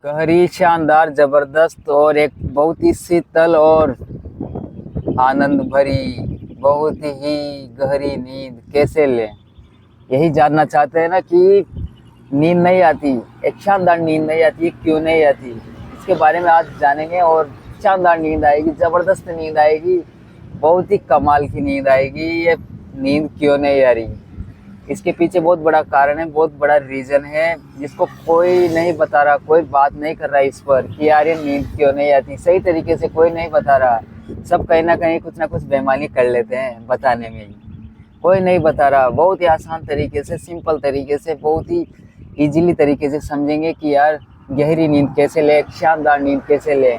गहरी, शानदार, जबरदस्त और एक बहुत ही शीतल और आनंद भरी, बहुत ही गहरी नींद कैसे लें, यही जानना चाहते हैं ना कि नींद नहीं आती, एक शानदार नींद नहीं आती, क्यों नहीं आती, इसके बारे में आज जानेंगे। और शानदार नींद आएगी, जबरदस्त नींद आएगी, बहुत ही कमाल की नींद आएगी। ये नींद क्यों नहीं आ रही, इसके पीछे बहुत बड़ा कारण है, बहुत बड़ा रीज़न है, जिसको कोई नहीं बता रहा, कोई बात नहीं कर रहा इस पर कि यार ये नींद क्यों नहीं आती। सही तरीके से कोई नहीं बता रहा, सब कहीं ना कहीं कुछ ना कुछ बेईमानी कर लेते हैं बताने में ही, कोई नहीं बता रहा। बहुत ही आसान तरीके से, सिंपल तरीके से, बहुत ही इजीली तरीके से समझेंगे कि यार गहरी नींद कैसे ले, शानदार नींद कैसे ले।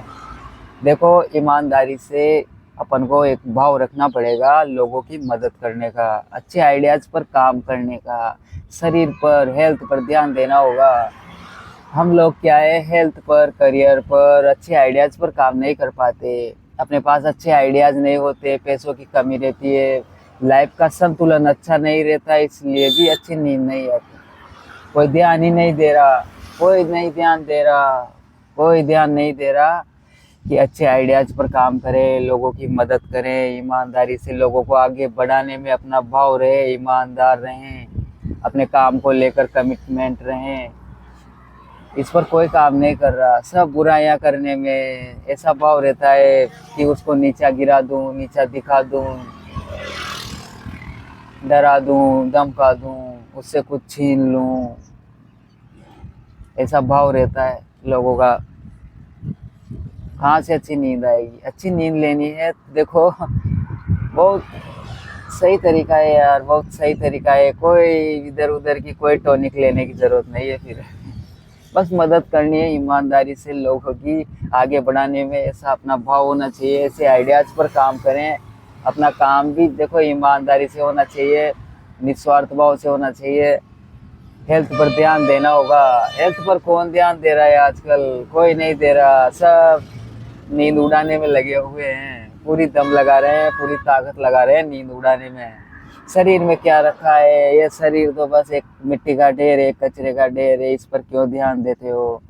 देखो, ईमानदारी से अपन को एक भाव रखना पड़ेगा, लोगों की मदद करने का, अच्छे आइडियाज़ पर काम करने का, शरीर पर, हेल्थ पर ध्यान देना होगा। हम लोग क्या है, हेल्थ पर, करियर पर, अच्छे आइडियाज़ पर काम नहीं कर पाते। अपने पास अच्छे आइडियाज़ नहीं होते, पैसों की कमी रहती है, लाइफ का संतुलन अच्छा नहीं रहता, इसलिए भी अच्छी नींद नहीं आती। कोई ध्यान ही नहीं दे रहा, कोई नहीं ध्यान दे रहा, कोई ध्यान नहीं दे रहा कि अच्छे आइडियाज़ पर काम करें, लोगों की मदद करें, ईमानदारी से लोगों को आगे बढ़ाने में अपना भाव रहे, ईमानदार रहें, अपने काम को लेकर कमिटमेंट रहें। इस पर कोई काम नहीं कर रहा, सब बुराइयां करने में ऐसा भाव रहता है कि उसको नीचा गिरा दूं, नीचा दिखा दूं, डरा दूं, धमका दूं, उससे कुछ छीन लूं, ऐसा भाव रहता है लोगों का। कहाँ से अच्छी नींद आएगी? अच्छी नींद लेनी है, देखो बहुत सही तरीका है यार, बहुत सही तरीका है। कोई इधर उधर की कोई टॉनिक लेने की ज़रूरत नहीं है, फिर बस मदद करनी है ईमानदारी से लोगों की आगे बढ़ाने में। ऐसा अपना भाव होना चाहिए, ऐसे आइडियाज़ पर काम करें। अपना काम भी देखो ईमानदारी से होना चाहिए, निस्वार्थ भाव से होना चाहिए। हेल्थ पर ध्यान देना होगा, हेल्थ पर कौन ध्यान दे रहा है आजकल? कोई नहीं दे रहा, सब नींद उड़ाने में लगे हुए हैं, पूरी दम लगा रहे हैं, पूरी ताकत लगा रहे हैं नींद उड़ाने में। शरीर में क्या रखा है? ये शरीर तो बस एक मिट्टी का ढेर है, कचरे का ढेर है, इस पर क्यों ध्यान देते हो?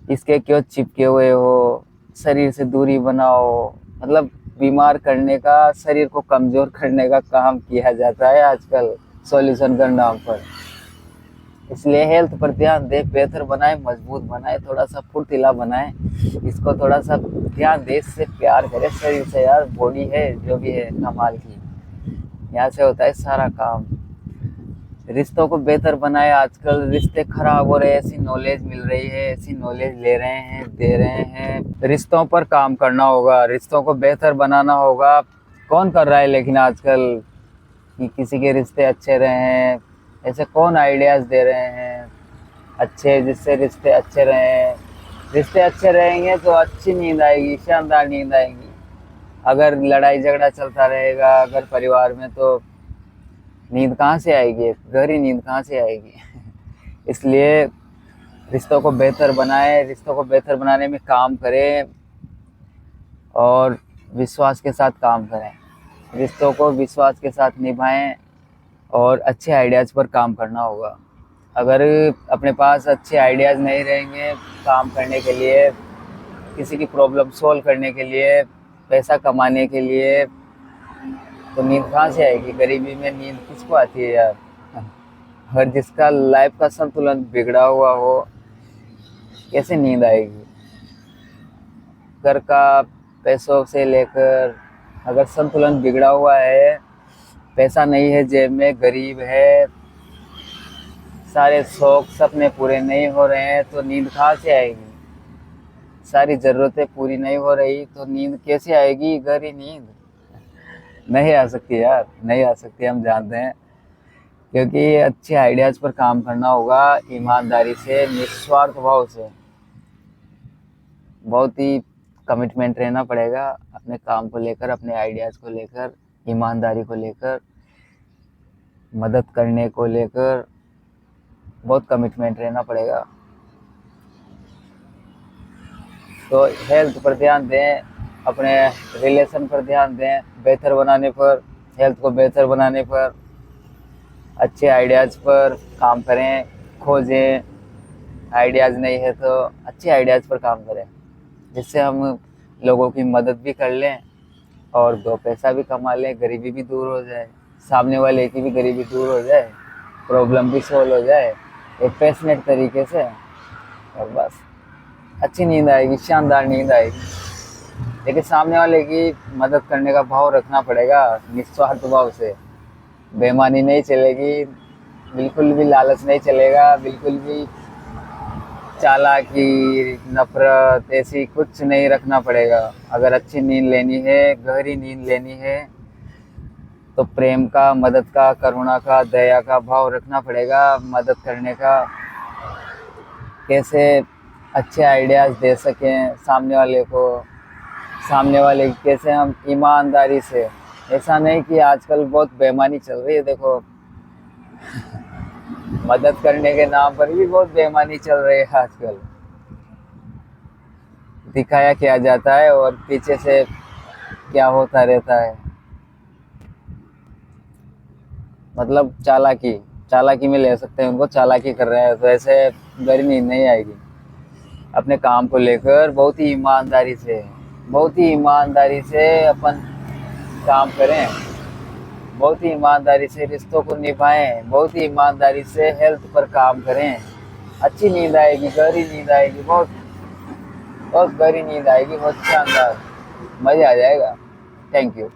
इसके क्यों चिपके हुए हो? शरीर से दूरी बनाओ। मतलब बीमार करने का, शरीर को कमज़ोर करने का काम किया जाता है आजकल सॉल्यूशन के नाम पर। इसलिए हेल्थ पर ध्यान दे, बेहतर बनाए, मजबूत बनाए, थोड़ा सा फुर्तीला बनाए, इसको थोड़ा सा ध्यान दे, इससे प्यार करे शरीर से। यार बॉडी है जो भी है कमाल की, यहाँ से होता है सारा काम। रिश्तों को बेहतर बनाए, आजकल रिश्ते खराब हो रहे हैं, ऐसी नॉलेज मिल रही है, ऐसी नॉलेज ले रहे हैं, दे रहे हैं। रिश्तों पर काम करना होगा, रिश्तों को बेहतर बनाना होगा। कौन कर रहा है लेकिन आजकल कि किसी के रिश्ते अच्छे रहें? ऐसे कौन आइडियाज़ दे रहे हैं अच्छे, जिससे रिश्ते अच्छे रहें? रिश्ते अच्छे रहेंगे तो अच्छी नींद आएगी, शानदार नींद आएगी। अगर लड़ाई झगड़ा चलता रहेगा अगर परिवार में, तो नींद कहाँ से आएगी? गहरी नींद कहाँ से आएगी? इसलिए रिश्तों को बेहतर बनाए, रिश्तों को बेहतर बनाने में काम करें और विश्वास के साथ काम करें। रिश्तों को विश्वास के साथ निभाएं और अच्छे आइडियाज़ पर काम करना होगा। अगर अपने पास अच्छे आइडियाज़ नहीं रहेंगे काम करने के लिए, किसी की प्रॉब्लम सॉल्व करने के लिए, पैसा कमाने के लिए, तो नींद कहाँ से आएगी? गरीबी में नींद किसको आती है यार? और जिसका लाइफ का संतुलन बिगड़ा हुआ हो, कैसे नींद आएगी? घर का, पैसों से लेकर, अगर संतुलन बिगड़ा हुआ है, पैसा नहीं है जेब में, गरीब है, सारे शौक सपने पूरे नहीं हो रहे हैं, तो नींद कहाँ से आएगी? सारी ज़रूरतें पूरी नहीं हो रही तो नींद कैसे आएगी? गहरी नींद नहीं आ सकती यार, नहीं आ सकती, हम जानते हैं। क्योंकि अच्छे आइडियाज़ पर काम करना होगा, ईमानदारी से, निस्वार्थ भाव से। बहुत ही कमिटमेंट रहना पड़ेगा अपने काम को लेकर, अपने आइडियाज़ को लेकर, ईमानदारी को लेकर, मदद करने को लेकर बहुत कमिटमेंट रहना पड़ेगा। तो हेल्थ पर ध्यान दें, अपने रिलेशन पर ध्यान दें, बेहतर बनाने पर, हेल्थ को बेहतर बनाने पर, अच्छे आइडियाज़ पर काम करें, खोजें, आइडियाज़ नहीं है तो अच्छे आइडियाज़ पर काम करें, जिससे हम लोगों की मदद भी कर लें और दो पैसा भी कमा लें, गरीबी भी दूर हो जाए, सामने वाले की भी गरीबी दूर हो जाए, प्रॉब्लम भी सॉल्व हो जाए एक पैशनेट तरीके से, और बस अच्छी नींद आएगी, शानदार नींद आएगी। लेकिन सामने वाले की मदद करने का भाव रखना पड़ेगा, निस्वार्थ भाव से। बेईमानी नहीं चलेगी, बिल्कुल भी लालच नहीं चलेगा, बिल्कुल भी चालाकी, नफरत ऐसी कुछ नहीं रखना पड़ेगा। अगर अच्छी नींद लेनी है, गहरी नींद लेनी है, तो प्रेम का, मदद का, करुणा का, दया का भाव रखना पड़ेगा। मदद करने का, कैसे अच्छे आइडियाज़ दे सकें सामने वाले को, सामने वाले की कैसे हम ईमानदारी से, ऐसा नहीं कि आजकल बहुत बेईमानी चल रही है। देखो मदद करने के नाम पर भी बहुत बेईमानी चल रही है आजकल। दिखाया किया जाता है और पीछे से क्या होता रहता है, मतलब चालाकी, चालाकी में ले सकते हैं उनको, चालाकी कर रहे हैं, तो ऐसे गहरी नींद नहीं आएगी। अपने काम को लेकर बहुत ही ईमानदारी से, बहुत ही ईमानदारी से अपन काम करें, बहुत ही ईमानदारी से रिश्तों को निभाएं, बहुत ही ईमानदारी से हेल्थ पर काम करें। अच्छी नींद आएगी, गहरी नींद आएगी, बहुत बहुत गहरी नींद आएगी, बहुत शानदार, मज़ा आ जाएगा। Thank you.